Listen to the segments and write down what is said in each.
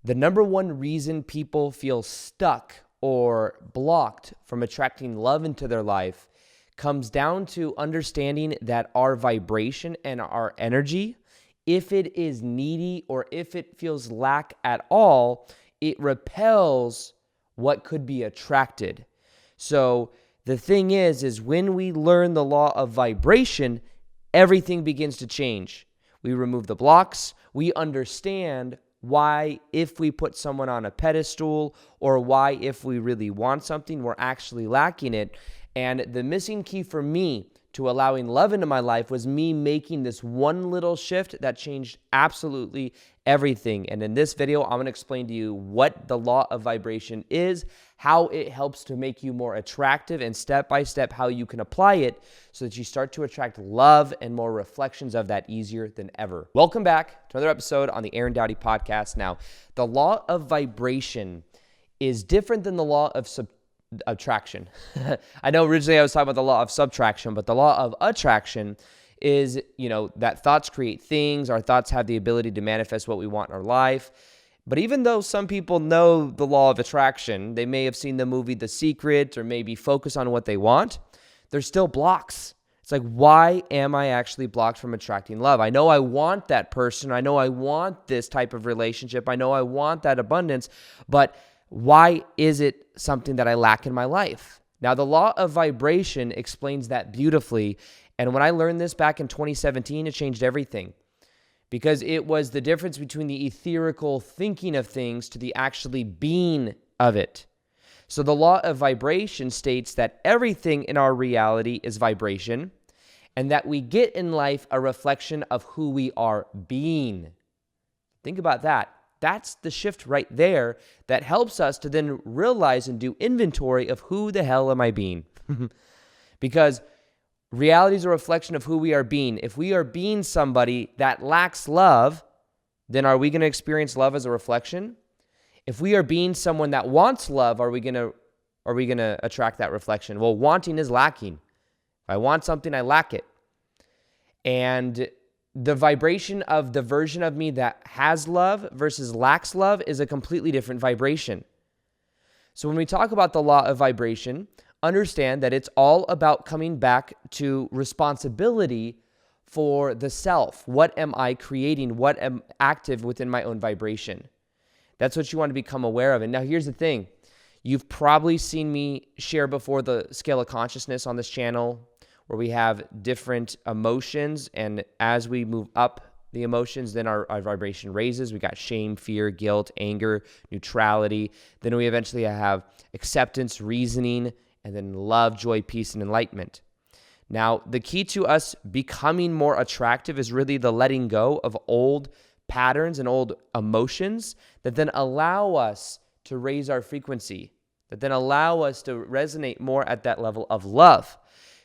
The number one reason people feel stuck or blocked from attracting love into their life comes down to understanding that our vibration and our energy, if it is needy or if it feels lack at all, it repels what could be attracted. So the thing is when we learn the law of vibration, everything begins to change. We remove the blocks. We understand why, if we put someone on a pedestal, or why, if we really want something, we're actually lacking it. And the missing key for me to allowing love into my life was me making this one little shift that changed absolutely everything. And in this video, I'm going to explain to you what the law of vibration is, how it helps to make you more attractive, and step by step how you can apply it so that you start to attract love and more reflections of that easier than ever. Welcome back to another episode on the Aaron Dowdy podcast. Now, the law of vibration is different than the law of attraction. I know originally I was talking about the law of subtraction, but the law of attraction is, that thoughts create things. Our thoughts have the ability to manifest what we want in our life. But even though some people know the law of attraction, they may have seen the movie The Secret or maybe focus on what they want, there's still blocks. It's like, why am I actually blocked from attracting love? I know I want that person. I know I want this type of relationship. I know I want that abundance, but why is it something that I lack in my life? Now, the law of vibration explains that beautifully. And when I learned this back in 2017, it changed everything, because it was the difference between the etherical thinking of things to the actually being of it. So the law of vibration states that everything in our reality is vibration, and that we get in life a reflection of who we are being. Think about that. That's the shift right there that helps us to then realize and do inventory of who the hell am I being? Because reality is a reflection of who we are being. If we are being somebody that lacks love, then are we going to experience love as a reflection? If we are being someone that wants love, are we going to attract that reflection? Well, wanting is lacking. If I want something, I lack it. And the vibration of the version of me that has love versus lacks love is a completely different vibration. So when we talk about the law of vibration, understand that it's all about coming back to responsibility for the self. What am I creating? What am active within my own vibration? That's what you want to become aware of. And now here's the thing. You've probably seen me share before the scale of consciousness on this channel, where we have different emotions, and as we move up the emotions, then our vibration raises. We got shame, fear, guilt, anger, neutrality. Then we eventually have acceptance, reasoning, and then love, joy, peace, and enlightenment. Now, the key to us becoming more attractive is really the letting go of old patterns and old emotions that then allow us to raise our frequency, that then allow us to resonate more at that level of love.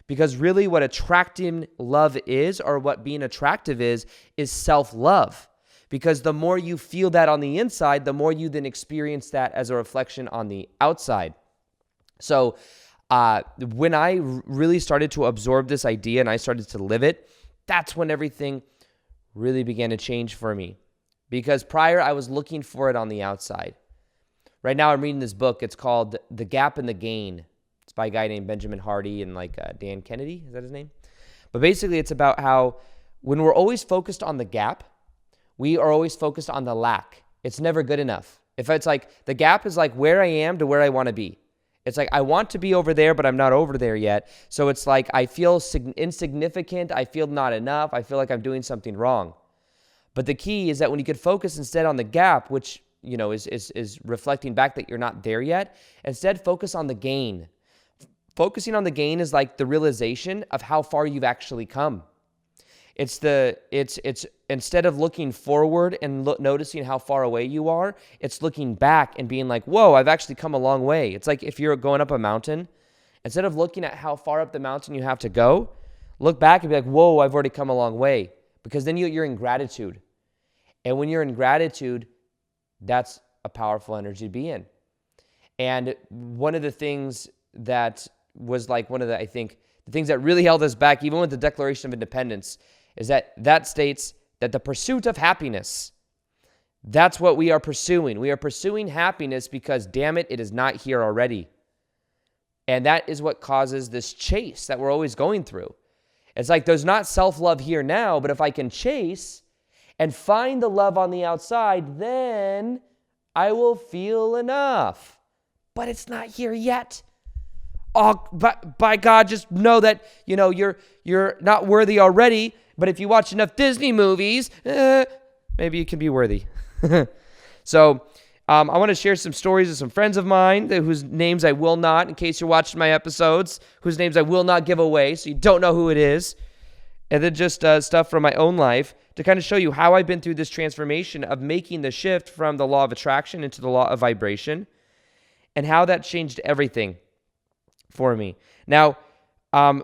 Because really what attracting love is, or what being attractive is self-love. Because the more you feel that on the inside, the more you then experience that as a reflection on the outside. So when I really started to absorb this idea and I started to live it, that's when everything really began to change for me. Because prior, I was looking for it on the outside. Right now, I'm reading this book. It's called The Gap and the Gain. It's by a guy named Benjamin Hardy and Dan Kennedy. Is that his name? But basically, it's about how when we're always focused on the gap, we are always focused on the lack. It's never good enough. If it's like the gap is like where I am to where I want to be. It's like I want to be over there, but I'm not over there yet. So it's like I feel insignificant. I feel not enough. I feel like I'm doing something wrong. But the key is that when you could focus instead on the gap, which is reflecting back that you're not there yet, instead focus on the gain. Focusing on the gain is like the realization of how far you've actually come. It's instead of looking forward and noticing how far away you are, it's looking back and being like, whoa, I've actually come a long way. It's like if you're going up a mountain, instead of looking at how far up the mountain you have to go, look back and be like, whoa, I've already come a long way. Because then you're in gratitude. And when you're in gratitude, that's a powerful energy to be in. And one of the things that was like one of the, I think, the things that really held us back, even with the Declaration of Independence, is that states that the pursuit of happiness, That's what we are pursuing. We are pursuing happiness because, damn it, it is not here already. And that is what causes this chase that we're always going through. It's like there's not self-love here now, but if I can chase and find the love on the outside, then I will feel enough. But it's not here yet. Oh, but by God, just know that, you're not worthy already. But if you watch enough Disney movies, maybe you can be worthy. So I want to share some stories of some friends of mine whose names I will not, in case you're watching my episodes, whose names I will not give away, so you don't know who it is. And then just stuff from my own life to kind of show you how I've been through this transformation of making the shift from the law of attraction into the law of vibration, and how that changed everything for me. Now,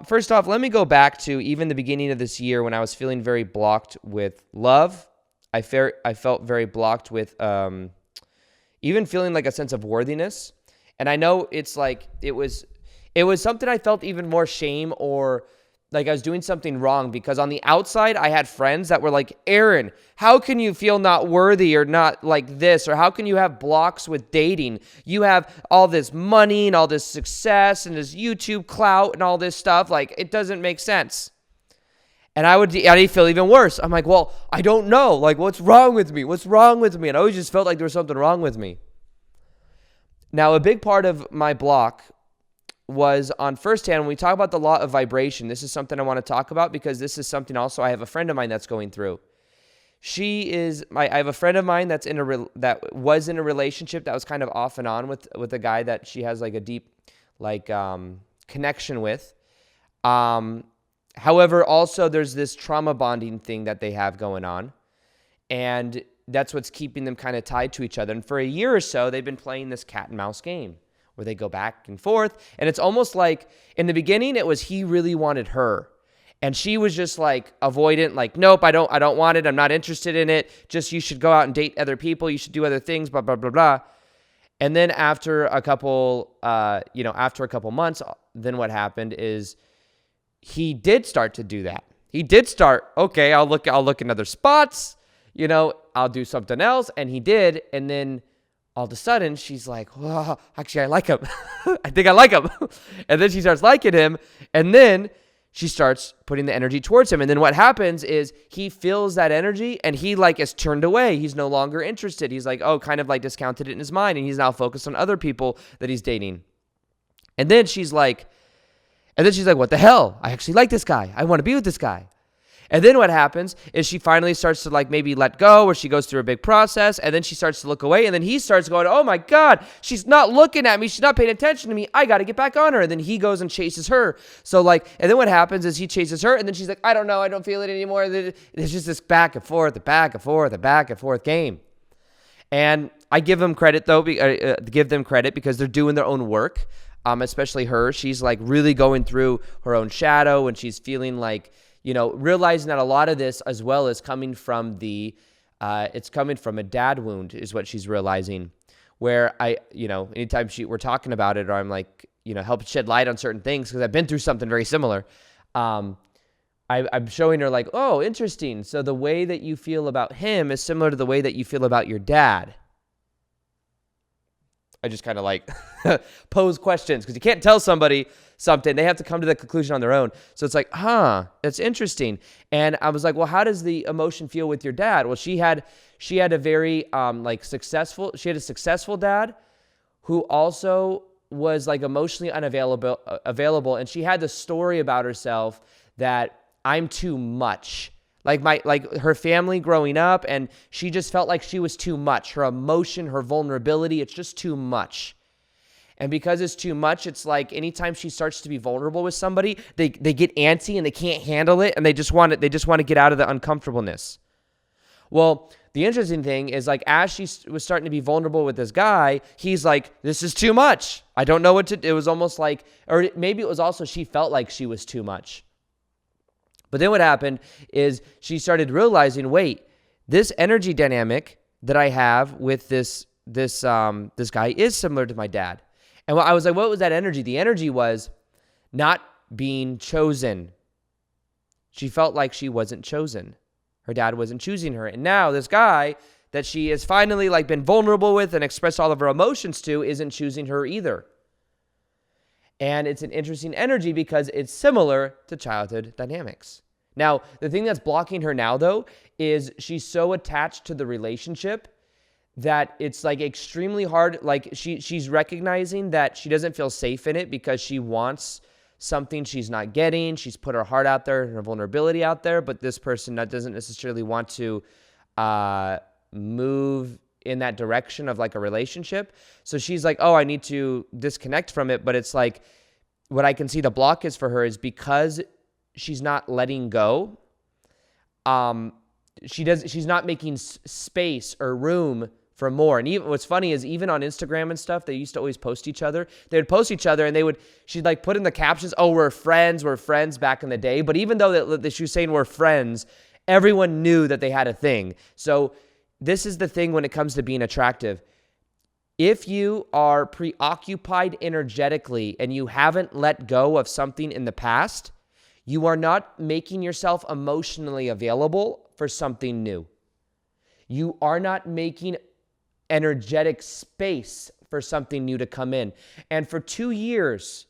first off, let me go back to even the beginning of this year when I was feeling very blocked with love. I felt very blocked with even feeling like a sense of worthiness. And I know it's like it was something I felt even more shame, or like I was doing something wrong, because on the outside I had friends that were like, Aaron, how can you feel not worthy or not like this? Or how can you have blocks with dating? You have all this money and all this success and this YouTube clout and all this stuff. Like, it doesn't make sense. And I'd feel even worse. I'm like, well, I don't know. Like, what's wrong with me? What's wrong with me? And I always just felt like there was something wrong with me. Now, a big part of my block was on firsthand, when we talk about the law of vibration. This is something I want to talk about because this is something also I have a friend of mine that's going through. I have a friend of mine that was in a relationship that was kind of off and on with a guy that she has like a deep connection with. However, also there's this trauma bonding thing that they have going on, and that's what's keeping them kind of tied to each other. And for a year or so, they've been playing this cat and mouse game where they go back and forth. And it's almost like in the beginning, it was he really wanted her, and she was just like avoidant, like, nope, I don't want it. I'm not interested in it. Just, you should go out and date other people. You should do other things, blah, blah, blah, blah. And then after a couple months, then what happened is he did start to do that. He did start, okay, I'll look in other spots, I'll do something else. And he did. And then all of a sudden she's like, well, actually, I like him. I think I like him. And then she starts liking him. And then she starts putting the energy towards him. And then what happens is he feels that energy and he like is turned away. He's no longer interested. He's like, kind of like discounted it in his mind. And he's now focused on other people that he's dating. And then she's like, what the hell? I actually like this guy. I want to be with this guy. And then what happens is she finally starts to like maybe let go, or she goes through a big process, and then she starts to look away, and then he starts going, oh my God, she's not looking at me. She's not paying attention to me. I got to get back on her. And then he goes and chases her. So and then what happens is he chases her, and then she's like, I don't know. I don't feel it anymore. It's just this back and forth, the back and forth, the back and forth game. And I give them credit though, give them credit because they're doing their own work. Especially her. She's like really going through her own shadow, and she's feeling like, realizing that a lot of this as well is coming from it's coming from a dad wound is what she's realizing, where anytime we're talking about it, or I'm like, help shed light on certain things, because I've been through something very similar. I'm showing her like, oh, interesting. So the way that you feel about him is similar to the way that you feel about your dad. I just kind of like pose questions, because you can't tell somebody something. They have to come to the conclusion on their own. So it's like, that's interesting. And I was like, well, how does the emotion feel with your dad? Well, she had a very successful dad who also was like emotionally available. And she had the story about herself that I'm too much. Like her family growing up, and she just felt like she was too much. Her emotion, her vulnerability, it's just too much. And because it's too much, it's like anytime she starts to be vulnerable with somebody, they get antsy and they can't handle it, and they just want to get out of the uncomfortableness. Well, the interesting thing is, like, as she was starting to be vulnerable with this guy, he's like, this is too much. I don't know what to do. It was almost like, or maybe it was also she felt like she was too much. But then what happened is she started realizing, wait, this energy dynamic that I have with this guy is similar to my dad. And I was like, what was that energy? The energy was not being chosen. She felt like she wasn't chosen. Her dad wasn't choosing her. And now this guy that she has finally like been vulnerable with and expressed all of her emotions to isn't choosing her either. And it's an interesting energy because it's similar to childhood dynamics. Now, the thing that's blocking her now, though, is she's so attached to the relationship that it's like extremely hard. Like she's recognizing that she doesn't feel safe in it because she wants something she's not getting. She's put her heart out there and her vulnerability out there, but this person that doesn't necessarily want to move in that direction of like a relationship. So she's like, oh, I need to disconnect from it. But it's like, what I can see the block is for her is because she's not letting go. She's not making space or room for more. And even what's funny is even on Instagram and stuff, they used to always post each other. They would post each other and she'd like put in the captions, oh, we're friends back in the day. But even though that she was saying we're friends, everyone knew that they had a thing. So this is the thing when it comes to being attractive. If you are preoccupied energetically and you haven't let go of something in the past, you are not making yourself emotionally available for something new. You are not making energetic space for something new to come in. And for 2 years,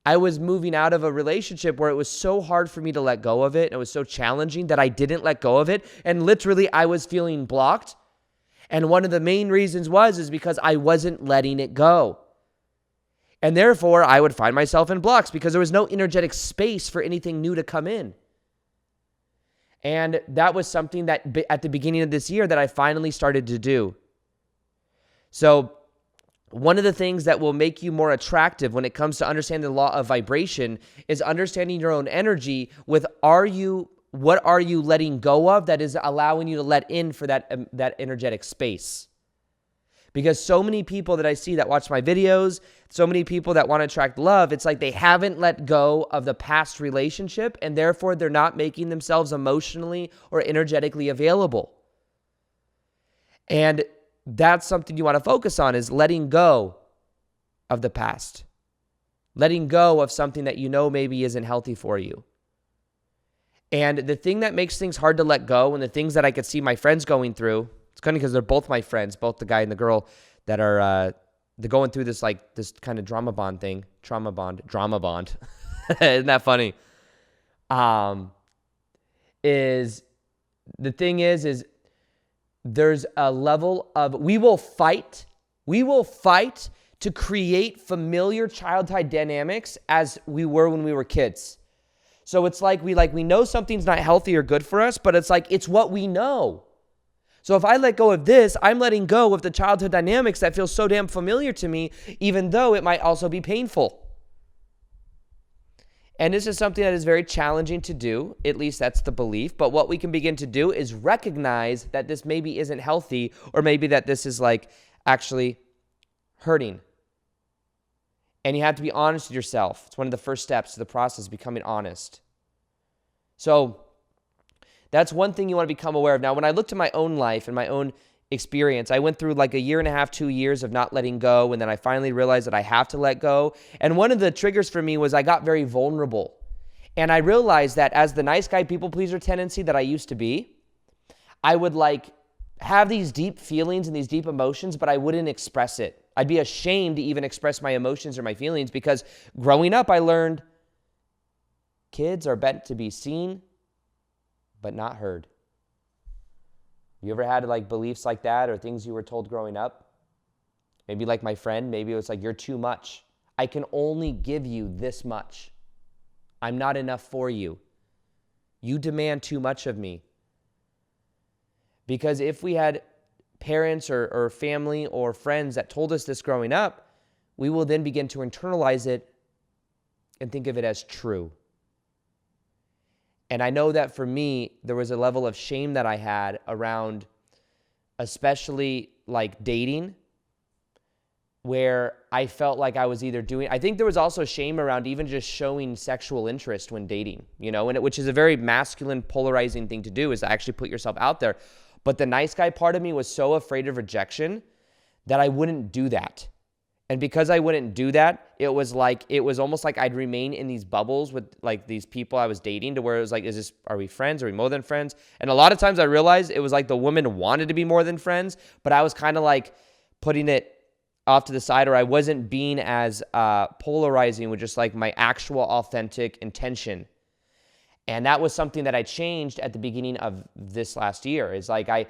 I was moving out of a relationship where it was so hard for me to let go of it. And it was so challenging that I didn't let go of it. And literally, I was feeling blocked. And one of the main reasons is because I wasn't letting it go. And therefore, I would find myself in blocks because there was no energetic space for anything new to come in. And that was something that at the beginning of this year that I finally started to do. So one of the things that will make you more attractive when it comes to understanding the law of vibration is understanding your own energy with what are you letting go of that is allowing you to let in for that energetic space. Because so many people that I see that watch my videos, so many people that want to attract love, it's like they haven't let go of the past relationship and therefore they're not making themselves emotionally or energetically available. And that's something you want to focus on is letting go of the past. Letting go of something that you know maybe isn't healthy for you. And the thing that makes things hard to let go and the things that I could see my friends going through, it's funny because they're both my friends, both the guy and the girl that are they're going through this kind of drama bond. Isn't that funny? Is the thing is there's a level of we will fight to create familiar childhood dynamics as we were when we were kids. So it's like we know something's not healthy or good for us, but it's like it's what we know. So if I let go of this, I'm letting go of the childhood dynamics that feel so damn familiar to me, even though it might also be painful. And this is something that is very challenging to do, at least that's the belief. But what we can begin to do is recognize that this maybe isn't healthy, or maybe that this is like actually hurting. And you have to be honest with yourself. It's one of the first steps to the process, becoming honest. So that's one thing you want to become aware of. Now, when I looked at my own life and my own experience, I went through like a year and a half, 2 years of not letting go. And then I finally realized that I have to let go. And one of the triggers for me was I got very vulnerable. And I realized that as the nice guy, people pleaser tendency that I used to be, I would like have these deep feelings and these deep emotions, but I wouldn't express it. I'd be ashamed to even express my emotions or my feelings because growing up, I learned kids are meant to be seen, but not heard. You ever had like beliefs like that or things you were told growing up? Maybe like my friend, maybe it was like, you're too much. I can only give you this much. I'm not enough for you. You demand too much of me. Because if we had parents or family or friends that told us this growing up, we will then begin to internalize it and think of it as true. And I know that for me, there was a level of shame that I had around, especially like dating, where I felt like I was either doing, I think there was also shame around even just showing sexual interest when dating, which is a very masculine, polarizing thing to do, is to actually put yourself out there. But the nice guy part of me was so afraid of rejection that I wouldn't do that. And because I wouldn't do that, it was almost like I'd remain in these bubbles with like these people I was dating, to where it was like, are we friends? Are we more than friends? And a lot of times I realized it was like the woman wanted to be more than friends, but I was kind of like putting it off to the side, or I wasn't being as polarizing with just like my actual authentic intention. And that was something that I changed at the beginning of this last year. Is like I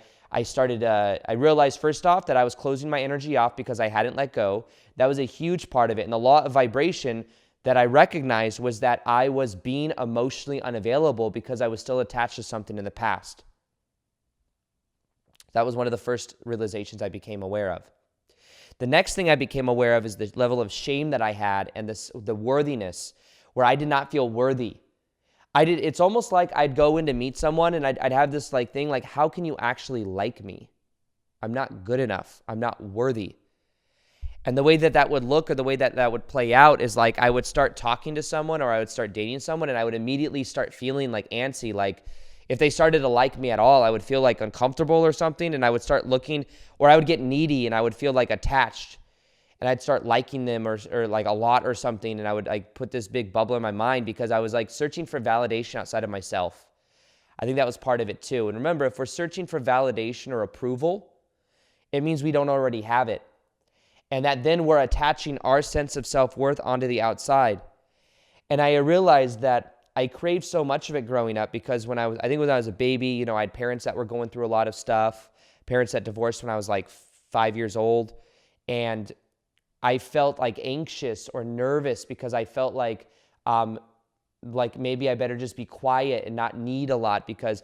realized first off that I was closing my energy off because I hadn't let go. That was a huge part of it. And the law of vibration that I recognized was that I was being emotionally unavailable because I was still attached to something in the past. That was one of the first realizations I became aware of. The next thing I became aware of is the level of shame that I had, and the worthiness, where I did not feel worthy. It's almost like I'd go in to meet someone and I'd have this like thing like, how can you actually like me? I'm not good enough. I'm not worthy. And the way that would look, or the way that would play out, is like I would start talking to someone, or I would start dating someone, and I would immediately start feeling like antsy. Like if they started to like me at all, I would feel like uncomfortable or something, and I would start looking, or I would get needy and I would feel like attached. And I'd start liking them or like a lot or something. And I would like put this big bubble in my mind because I was like searching for validation outside of myself. I think that was part of it too. And remember, if we're searching for validation or approval, it means we don't already have it. And that then we're attaching our sense of self-worth onto the outside. And I realized that I craved so much of it growing up because when I was a baby, I had parents that were going through a lot of stuff, parents that divorced when I was like 5 years old. And I felt like anxious or nervous because I felt like maybe I better just be quiet and not need a lot because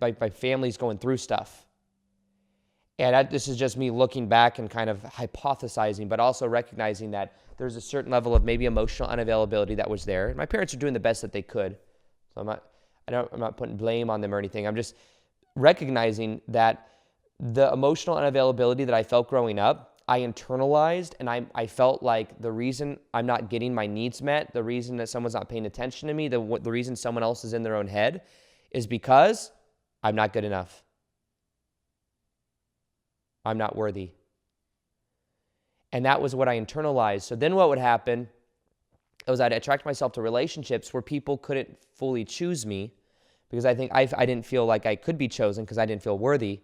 my family's going through stuff. And this is just me looking back and kind of hypothesizing, but also recognizing that there's a certain level of maybe emotional unavailability that was there. My parents are doing the best that they could. So I'm not putting blame on them or anything. I'm just recognizing that the emotional unavailability that I felt growing up, I internalized, and I felt like the reason I'm not getting my needs met, the reason that someone's not paying attention to me, the reason someone else is in their own head is because I'm not good enough. I'm not worthy. And that was what I internalized. So then what would happen was I'd attract myself to relationships where people couldn't fully choose me because I think I didn't feel like I could be chosen because I didn't feel worthy.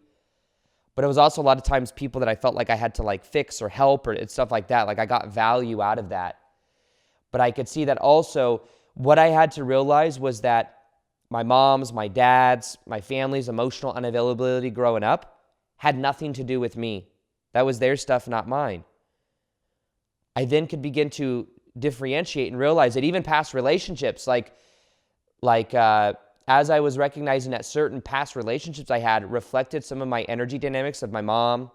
But it was also a lot of times people that I felt like I had to like fix or help or stuff like that. Like I got value out of that. But I could see that also what I had to realize was that my mom's, my dad's, my family's emotional unavailability growing up had nothing to do with me. That was their stuff, not mine. I then could begin to differentiate and realize that even past relationships, as I was recognizing that certain past relationships I had reflected some of my energy dynamics of my mom.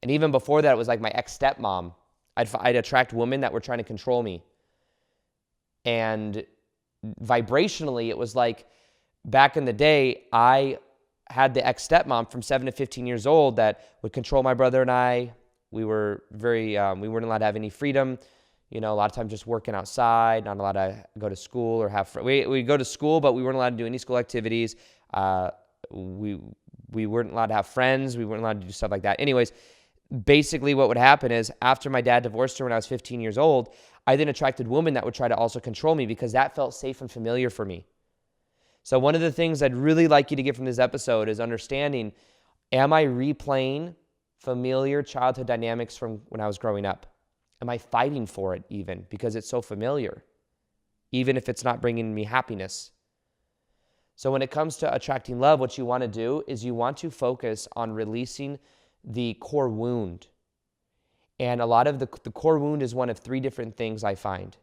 And even before that, it was like my ex-stepmom. I'd attract women that were trying to control me. And vibrationally, it was like back in the day, I had the ex-stepmom from 7 to 15 years old that would control my brother and I. We were we weren't allowed to have any freedom. A lot of times just working outside, not allowed to go to school or have we go to school, but we weren't allowed to do any school activities. We weren't allowed to have friends. We weren't allowed to do stuff like that. Anyways, basically what would happen is after my dad divorced her when I was 15 years old, I then attracted women that would try to also control me because that felt safe and familiar for me. So one of the things I'd really like you to get from this episode is understanding, am I replaying familiar childhood dynamics from when I was growing up? Am I fighting for it even because it's so familiar, even if it's not bringing me happiness? So when it comes to attracting love, what you want to do is you want to focus on releasing the core wound. And a lot of the core wound is one of 3 different things I find.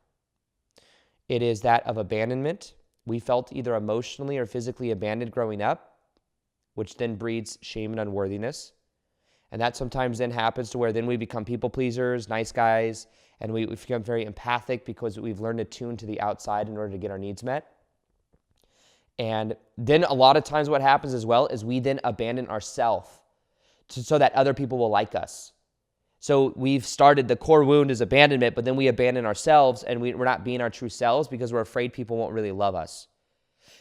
It is that of abandonment. We felt either emotionally or physically abandoned growing up, which then breeds shame and unworthiness. And that sometimes then happens to where then we become people pleasers, nice guys, and we become very empathic because we've learned to tune to the outside in order to get our needs met. And then a lot of times what happens as well is we then abandon ourselves so that other people will like us. So we've started, the core wound is abandonment, but then we abandon ourselves and we're not being our true selves because we're afraid people won't really love us.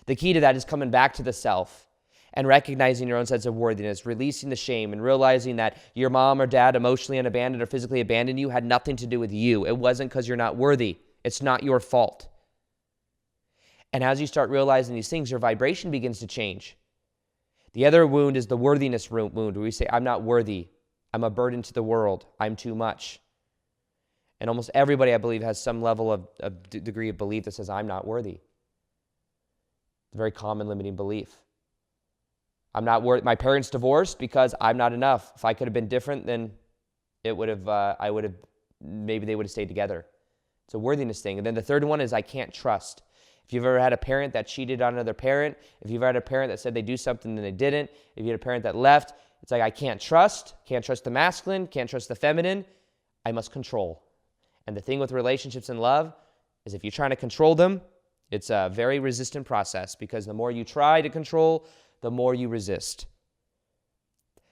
The key to that is coming back to the self and recognizing your own sense of worthiness, releasing the shame, and realizing that your mom or dad emotionally abandoned or physically abandoned you had nothing to do with you. It wasn't because you're not worthy. It's not your fault. And as you start realizing these things, your vibration begins to change. The other wound is the worthiness wound, where we say, I'm not worthy. I'm a burden to the world. I'm too much. And almost everybody, I believe, has some level of degree of belief that says, I'm not worthy. It's a very common limiting belief. I'm not worthy. My parents divorced because I'm not enough. If I could have been different, then maybe they would have stayed together. It's a worthiness thing. And then the third one is I can't trust. If you've ever had a parent that cheated on another parent, if you've ever had a parent that said they do something and they didn't, if you had a parent that left, it's like I can't trust the masculine, can't trust the feminine. I must control. And the thing with relationships and love is if you're trying to control them, it's a very resistant process because the more you try to control, the more you resist.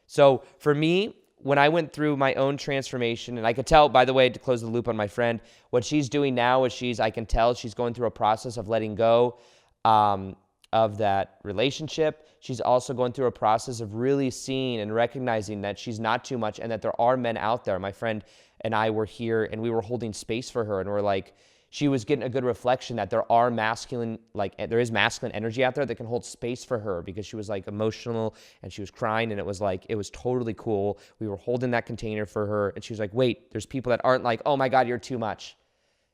So for me, when I went through my own transformation, and I could tell, by the way, to close the loop on my friend, what she's doing now is I can tell she's going through a process of letting go of that relationship. She's also going through a process of really seeing and recognizing that she's not too much and that there are men out there. My friend and I were here and we were holding space for her, and we're like, she was getting a good reflection that there is masculine energy out there that can hold space for her, because she was like emotional and she was crying, and it was totally cool. We were holding that container for her, and she was like, wait, there's people that aren't like, oh my God, you're too much.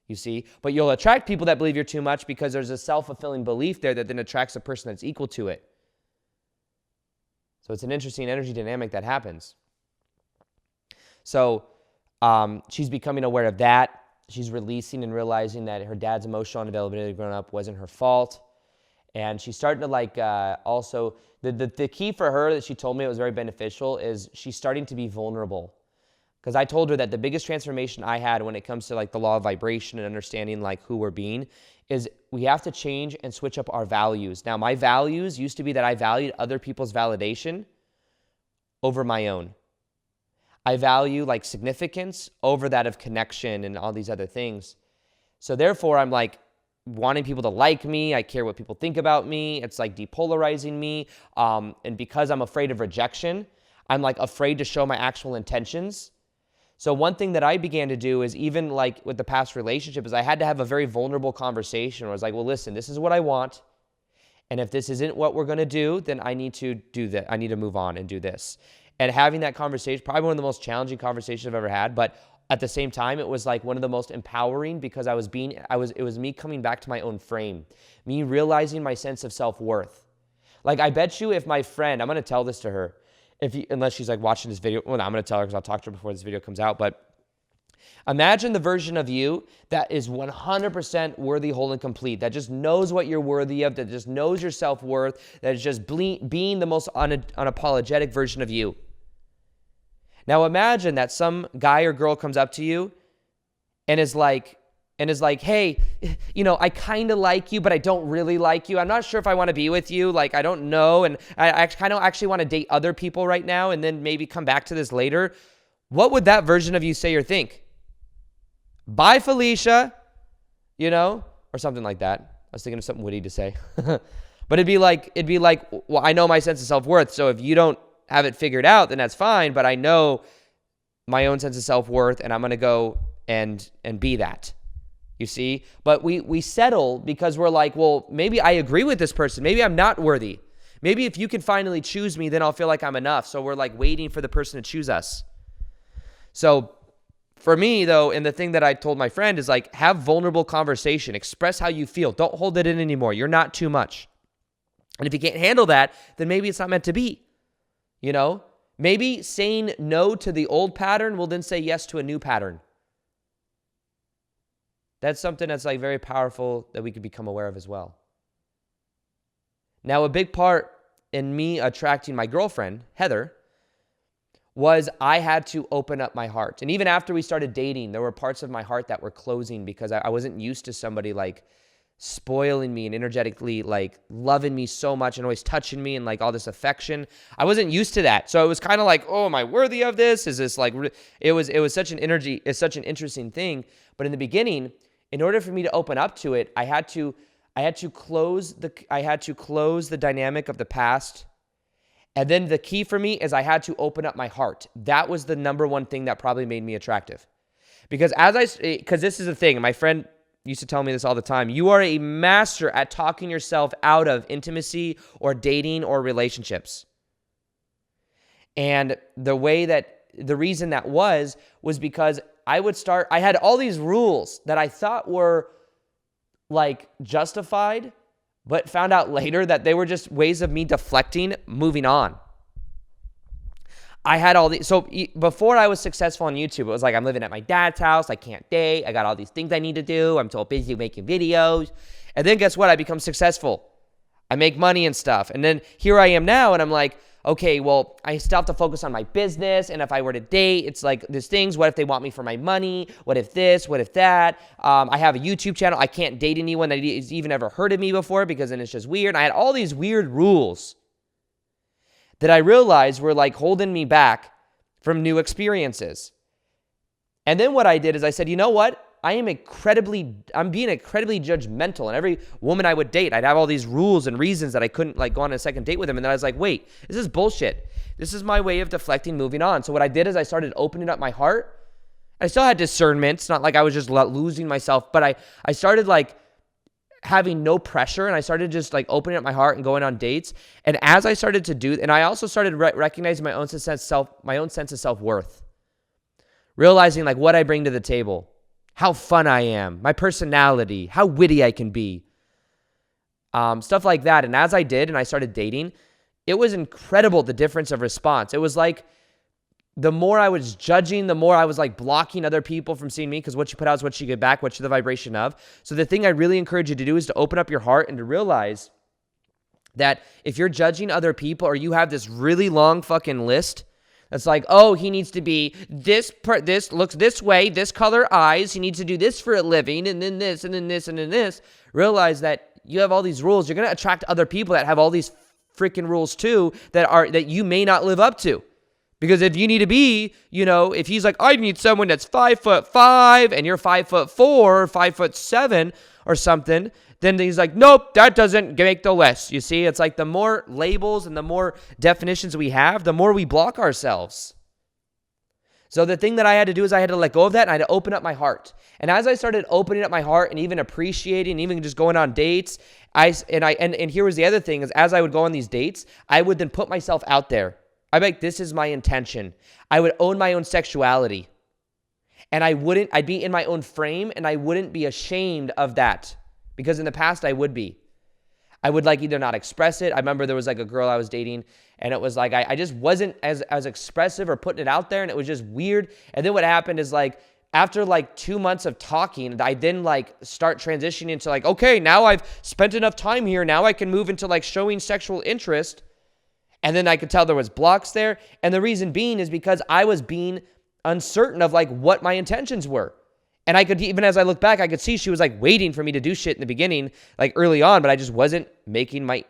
You see? But you'll attract people that believe you're too much because there's a self-fulfilling belief there that then attracts a person that's equal to it. So it's an interesting energy dynamic that happens. So she's becoming aware of that. She's releasing and realizing that her dad's emotional unavailability growing up wasn't her fault. And she's starting to also, the key for her that she told me it was very beneficial is she's starting to be vulnerable. Because I told her that the biggest transformation I had when it comes to the law of vibration and understanding who we're being is we have to change and switch up our values. Now, my values used to be that I valued other people's validation over my own. I value significance over that of connection and all these other things. So therefore, I'm wanting people to like me. I care what people think about me. It's depolarizing me. And because I'm afraid of rejection, I'm afraid to show my actual intentions. So one thing that I began to do is even with the past relationship is I had to have a very vulnerable conversation where I was like, well, listen, this is what I want. And if this isn't what we're going to do, then I need to do that. I need to move on and do this. And having that conversation, probably one of the most challenging conversations I've ever had, but at the same time, it was one of the most empowering because it was me coming back to my own frame, me realizing my sense of self-worth. I bet you if my friend, I'm going to tell this to her, unless she's watching this video, well, no, I'm going to tell her because I'll talk to her before this video comes out, but imagine the version of you that is 100% worthy, whole, and complete, that just knows what you're worthy of, that just knows your self-worth, that is just being the most unapologetic version of you. Now imagine that some guy or girl comes up to you and is like, hey, I kind of like you, but I don't really like you. I'm not sure if I want to be with you. I don't know. And I kind of actually want to date other people right now and then maybe come back to this later. What would that version of you say or think? Bye, Felicia, or something like that. I was thinking of something witty to say. But it'd be like, well, I know my sense of self-worth. So if you don't have it figured out, then that's fine. But I know my own sense of self-worth, and I'm going to go and be that. You see? But we settle because we're like, well, maybe I agree with this person. Maybe I'm not worthy. Maybe if you can finally choose me, then I'll feel like I'm enough. So we're waiting for the person to choose us. So for me, though, and the thing that I told my friend is have vulnerable conversation. Express how you feel. Don't hold it in anymore. You're not too much. And if you can't handle that, then maybe it's not meant to be. Maybe saying no to the old pattern will then say yes to a new pattern. That's something that's very powerful that we could become aware of as well. Now, a big part in me attracting my girlfriend, Heather, was I had to open up my heart. And even after we started dating, there were parts of my heart that were closing because I wasn't used to somebody spoiling me and energetically loving me so much and always touching me and all this affection. I wasn't used to that. So it was kind of oh, am I worthy of this? Is this it was such an energy, it's such an interesting thing. But in the beginning, in order for me to open up to it, I had to close the dynamic of the past And then the key for me is I had to open up my heart. That was the number one thing that probably made me attractive. Because this is the thing, my friend used to tell me this all the time. You are a master at talking yourself out of intimacy or dating or relationships. And the reason that was because I had all these rules that I thought were like justified, but found out later that they were just ways of me deflecting, moving on. I had all these, so before I was successful on YouTube, it was like, I'm living at my dad's house, I can't date, I got all these things I need to do, I'm so busy making videos. And then guess what? I become successful. I make money and stuff. And then here I am now, and I'm like, okay, well, I still have to focus on my business. And if I were to date, it's like these things. What if they want me for my money? What if this? What if that? I have a YouTube channel. I can't date anyone that has even ever heard of me before because then it's just weird. I had all these weird rules that I realized were like holding me back from new experiences. And then what I did is I said, you know what? I'm being incredibly judgmental. And every woman I would date, I'd have all these rules and reasons that I couldn't like go on a second date with them. And then I was like, wait, this is bullshit. This is my way of deflecting, moving on. So what I did is I started opening up my heart. I still had discernment. It's not like I was just losing myself, but I started like having no pressure, and I started just like opening up my heart and going on dates. And as I started to do, and I also started recognizing my own sense of self-worth, realizing like what I bring to the table, how fun I am, my personality, how witty I can be, stuff like that. And as I did, and I started dating, it was incredible, the difference of response. It was like the more I was judging, the more I was like blocking other people from seeing me, because what you put out is what you get back, what you're the vibration of. So the thing I really encourage you to do is to open up your heart and to realize that if you're judging other people, or you have this really long fucking list that's like, oh, he needs to be this looks this way, this color eyes, he needs to do this for a living, and then this, and then this, and then this. Realize that you have all these rules. You're going to attract other people that have all these freaking rules too that you may not live up to. Because if you need to be, if he's like, I need someone that's 5'5" and you're 5'4", 5'7" or something, then he's like, nope, that doesn't make the list. You see, it's like the more labels and the more definitions we have, the more we block ourselves. So the thing that I had to do is I had to let go of that, and I had to open up my heart. And as I started opening up my heart and even appreciating, even just going on dates, and here was the other thing, is as I would go on these dates, I would then put myself out there. I'd be like, this is my intention. I would own my own sexuality. And I'd be in my own frame, and I wouldn't be ashamed of that. Because in the past, I would be. I would like either not express it. I remember there was like a girl I was dating, and it was like, I just wasn't as expressive or putting it out there, and it was just weird. And then what happened is like, after like 2 months of talking, I then like start transitioning into like, okay, now I've spent enough time here. Now I can move into like showing sexual interest. And then I could tell there was blocks there. And the reason being is because I was being uncertain of like what my intentions were. And I could, even as I look back, I could see she was like waiting for me to do shit in the beginning, like early on, but I just wasn't making my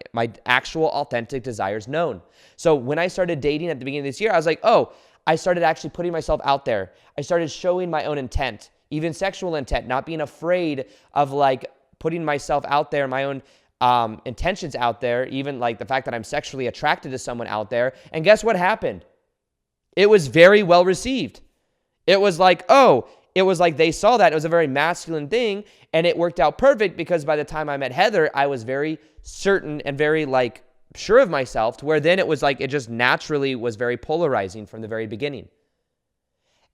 actual authentic desires known. So when I started dating at the beginning of this year, I was like, oh, I started actually putting myself out there. I started showing my own intent, even sexual intent, not being afraid of like putting myself out there, my own intentions out there, even like the fact that I'm sexually attracted to someone out there. And guess what happened? It was very well received. It was like, they saw that. It was a very masculine thing, and it worked out perfect because by the time I met Heather, I was very certain and very like sure of myself, to where then it was like, it just naturally was very polarizing from the very beginning.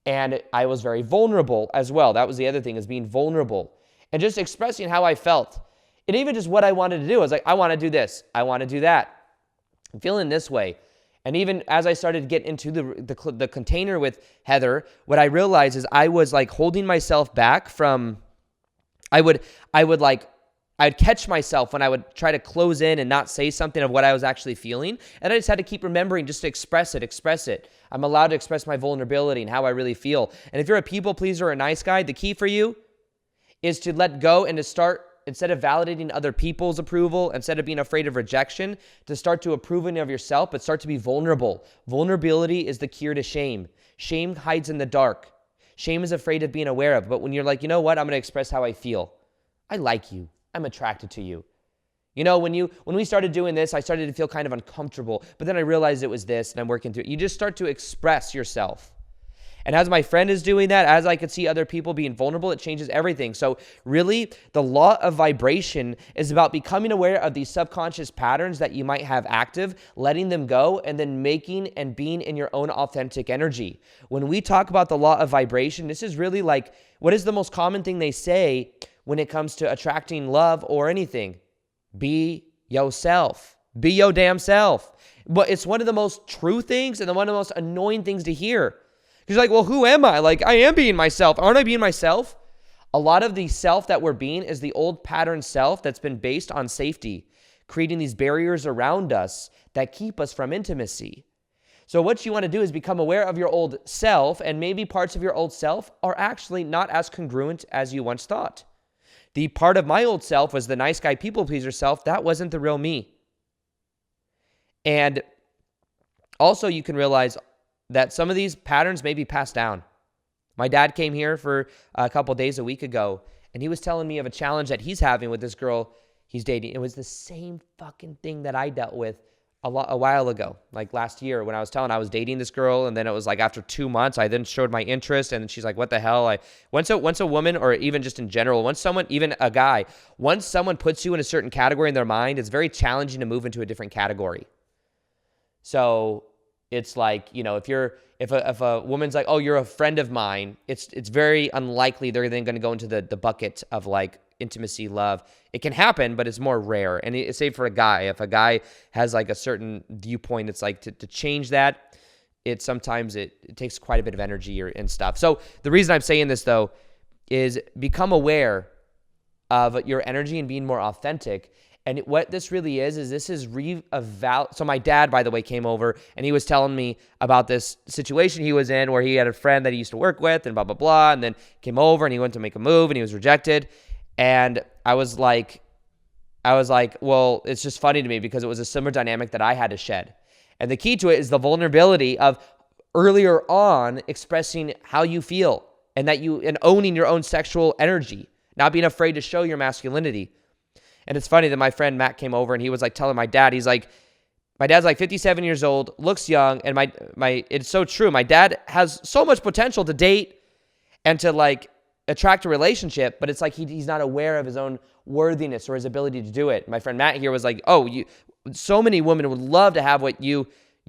And I was very vulnerable as well. That was the other thing, is being vulnerable and just expressing how I felt. And even just what I wanted to do. I was like, I want to do this. I want to do that. I'm feeling this way. And even as I started to get into the container with Heather, what I realized is I was like holding myself back from, I'd catch myself when I would try to close in and not say something of what I was actually feeling. And I just had to keep remembering just to express it. I'm allowed to express my vulnerability and how I really feel. And if you're a people pleaser or a nice guy, the key for you is to let go and to start, instead of validating other people's approval, instead of being afraid of rejection, to start to approving of yourself, but start to be vulnerable. Vulnerability is the cure to shame. Shame hides in the dark. Shame is afraid of being aware of. But when you're like, you know what? I'm going to express how I feel. I like you. I'm attracted to you. When we started doing this, I started to feel kind of uncomfortable, but then I realized it was this and I'm working through it. You just start to express yourself. And as my friend is doing that, as I could see other people being vulnerable, it changes everything. So really, the law of vibration is about becoming aware of these subconscious patterns that you might have active, letting them go, and then making and being in your own authentic energy. When we talk about the law of vibration, this is really like, what is the most common thing they say when it comes to attracting love or anything? Be yourself. Be your damn self. But it's one of the most true things and one of the most annoying things to hear. Because you're like, well, who am I? Like, I am being myself. Aren't I being myself? A lot of the self that we're being is the old pattern self that's been based on safety, creating these barriers around us that keep us from intimacy. So what you want to do is become aware of your old self, and maybe parts of your old self are actually not as congruent as you once thought. The part of my old self was the nice guy, people pleaser self. That wasn't the real me. And also you can realize that some of these patterns may be passed down. My dad came here for a couple days a week ago, and he was telling me of a challenge that he's having with this girl he's dating. It was the same fucking thing that I dealt with a while ago, like last year when I was dating this girl, and then it was like after 2 months, I then showed my interest, and she's like, what the hell? Once a woman, or even just in general, once someone puts you in a certain category in their mind, it's very challenging to move into a different category. So it's like, if a woman's like, oh, you're a friend of mine, it's very unlikely they're then going to go into the bucket of like intimacy, love. It can happen, but it's more rare. And say for a guy, if a guy has like a certain viewpoint, it's like to change that, it takes quite a bit of energy and stuff. So the reason I'm saying this though is become aware of your energy and being more authentic. And what this really is this is so my dad, by the way, came over and he was telling me about this situation he was in where he had a friend that he used to work with and blah, blah, blah. And then came over and he went to make a move and he was rejected. And I was like, well, it's just funny to me because it was a similar dynamic that I had to shed. And the key to it is the vulnerability of earlier on expressing how you feel and owning your own sexual energy, not being afraid to show your masculinity. And it's funny that my friend Matt came over and he was like telling my dad, he's like, my dad's like 57 years old, looks young. And it's so true. My dad has so much potential to date and to like attract a relationship, but it's like he's not aware of his own worthiness or his ability to do it. My friend Matt here was like, so many women would love to have what you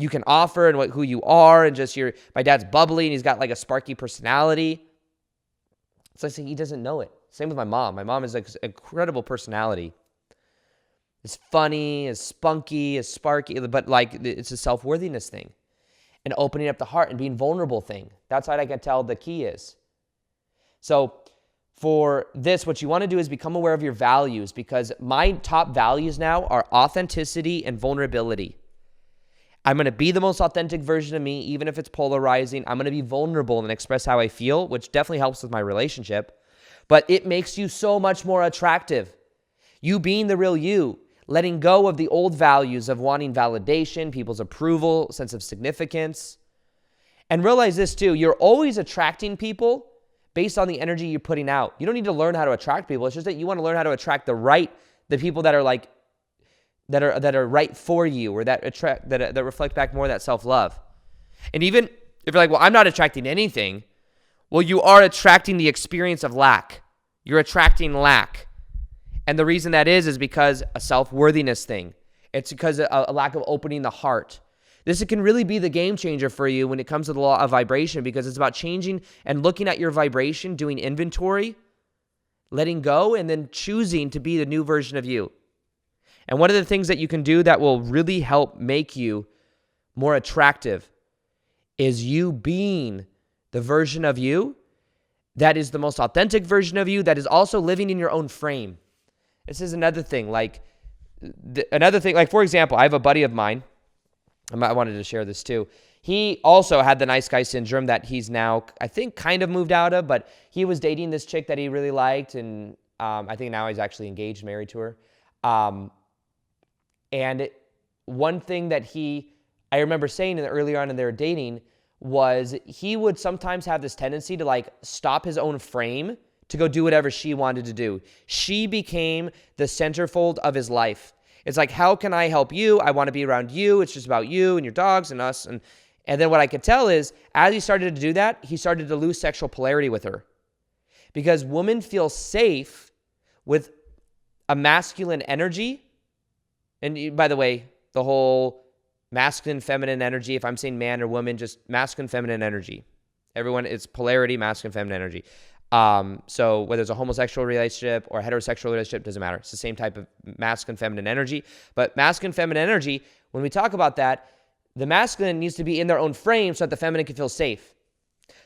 can offer and who you are. And just my dad's bubbly and he's got like a sparky personality. It's like he doesn't know it. Same with my mom. My mom is like an incredible personality. It's funny, it's spunky, it's sparky, but like it's a self-worthiness thing. And opening up the heart and being vulnerable thing. That's what I can tell the key is. So for this, what you want to do is become aware of your values, because my top values now are authenticity and vulnerability. I'm going to be the most authentic version of me, even if it's polarizing. I'm going to be vulnerable and express how I feel, which definitely helps with my relationship. But it makes you so much more attractive. You being the real you, letting go of the old values of wanting validation, people's approval, sense of significance. And realize this too, you're always attracting people based on the energy you're putting out. You don't need to learn how to attract people. It's just that you want to learn how to attract the people that are like, that are right for you, or that reflect back more of that self-love. And even if you're like, well, I'm not attracting anything, well, you are attracting the experience of lack. You're attracting lack. And the reason that is because a self-worthiness thing. It's because a lack of opening the heart. This can really be the game changer for you when it comes to the law of vibration, because it's about changing and looking at your vibration, doing inventory, letting go, and then choosing to be the new version of you. And one of the things that you can do that will really help make you more attractive is you being the version of you that is the most authentic version of you, that is also living in your own frame. This is another thing. Like, for example, I have a buddy of mine. I wanted to share this too. He also had the nice guy syndrome that he's now, I think, kind of moved out of, but he was dating this chick that he really liked, and I think now he's actually engaged, married to her. And one thing that I remember saying earlier on in their dating was he would sometimes have this tendency to like stop his own frame to go do whatever she wanted to do. She became the centerfold of his life. It's like, how can I help you? I want to be around you. It's just about you and your dogs and us. And then what I could tell is, as he started to do that, he started to lose sexual polarity with her. Because women feel safe with a masculine energy. And by the way, the whole masculine, feminine energy, if I'm saying man or woman, just masculine, feminine energy. Everyone, it's polarity, masculine, feminine energy. So whether it's a homosexual relationship or a heterosexual relationship, doesn't matter. It's the same type of masculine, feminine energy. But masculine, feminine energy, when we talk about that, the masculine needs to be in their own frame so that the feminine can feel safe.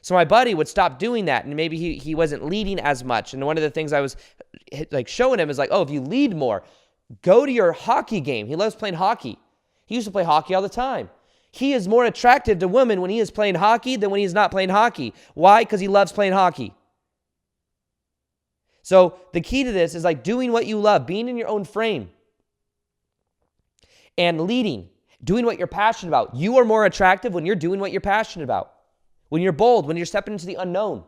So my buddy would stop doing that, and maybe he wasn't leading as much. And one of the things I was like showing him is like, oh, if you lead more, go to your hockey game. He loves playing hockey. He used to play hockey all the time. He is more attractive to women when he is playing hockey than when he's not playing hockey. Why? Because he loves playing hockey. So the key to this is like doing what you love, being in your own frame, and leading, doing what you're passionate about. You are more attractive when you're doing what you're passionate about, when you're bold, when you're stepping into the unknown.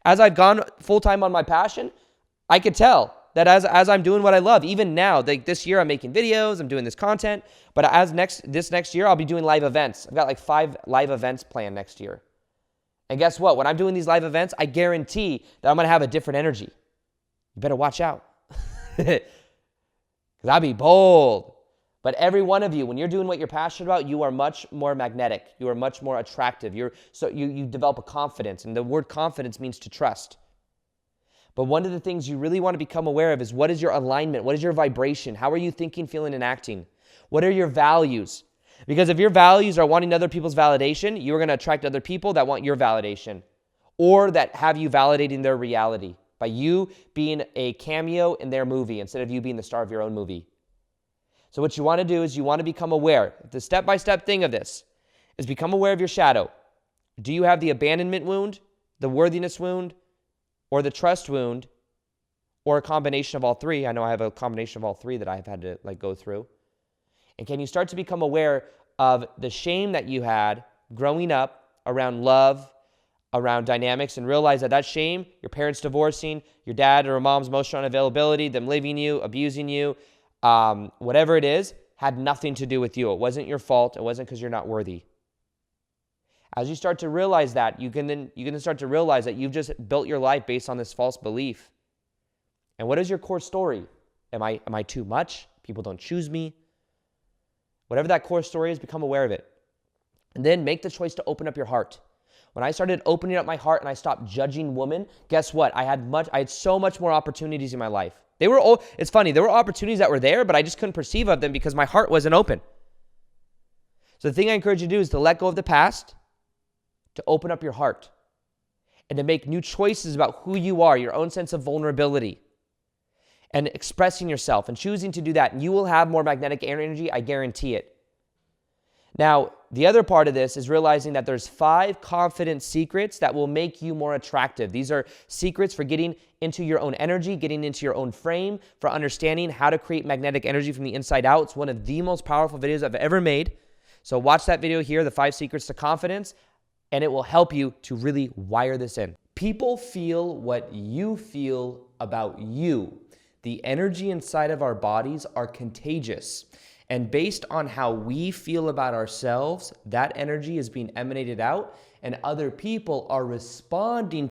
As I've gone full-time on my passion, I could tell that as I'm doing what I love, even now, like this year I'm making videos, I'm doing this content, but this next year I'll be doing live events. I've got like 5 live events planned next year. And guess what? When I'm doing these live events, I guarantee that I'm going to have a different energy. You better watch out. Because I'll be bold. But every one of you, when you're doing what you're passionate about, you are much more magnetic. You are much more attractive. You develop a confidence. And the word confidence means to trust. But one of the things you really want to become aware of is, what is your alignment? What is your vibration? How are you thinking, feeling, and acting? What are your values? Because if your values are wanting other people's validation, you're going to attract other people that want your validation, or that have you validating their reality by you being a cameo in their movie instead of you being the star of your own movie. So what you want to do is you want to become aware. The step-by-step thing of this is become aware of your shadow. Do you have the abandonment wound, the worthiness wound, or the trust wound, or a combination of all three? I know I have a combination of all three that I've had to go through. And can you start to become aware of the shame that you had growing up around love, around dynamics, and realize that shame, your parents divorcing, your dad or mom's emotional unavailability, them leaving you, abusing you, whatever it is, had nothing to do with you. It wasn't your fault. It wasn't because you're not worthy. As you start to realize that, you can start to realize that you've just built your life based on this false belief. And what is your core story? Am I too much? People don't choose me. Whatever that core story is, become aware of it. And then make the choice to open up your heart. When I started opening up my heart and I stopped judging women, guess what? I had so much more opportunities in my life. It's funny, there were opportunities that were there, but I just couldn't perceive of them because my heart wasn't open. So the thing I encourage you to do is to let go of the past, to open up your heart, and to make new choices about who you are, your own sense of vulnerability, and expressing yourself and choosing to do that. And you will have more magnetic energy, I guarantee it. Now, the other part of this is realizing that there's 5 confidence secrets that will make you more attractive. These are secrets for getting into your own energy, getting into your own frame, for understanding how to create magnetic energy from the inside out. It's one of the most powerful videos I've ever made. So watch that video here, the 5 secrets to confidence, and it will help you to really wire this in. People feel what you feel about you. The energy inside of our bodies are contagious. And based on how we feel about ourselves, that energy is being emanated out, and other people are responding